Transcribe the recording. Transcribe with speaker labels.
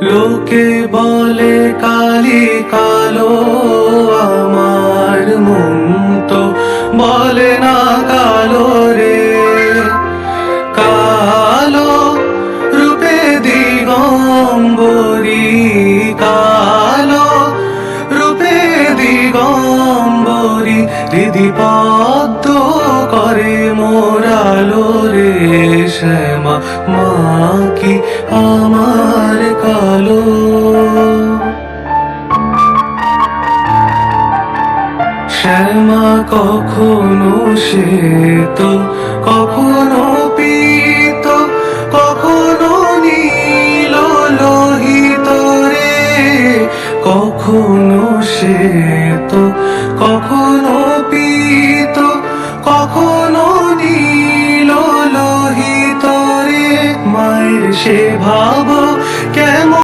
Speaker 1: লোকে বলে কালি কালো, আমার মন তো বলে না কালো রে। কালো রূপে দিগম্বরী, কালো রূপে দিগম্বরী, হৃদি পদ্ম করে মোরালো রে। শ্যামা মা কি আমার কালো? শ্যামা কখনো শ্বেত, কখনো পীত, কখনো নীল লোহিত রে। কখনো শ্বেত, কখনো পীত, কখনো নীল লোহিত রে। মায়ের সে ভাব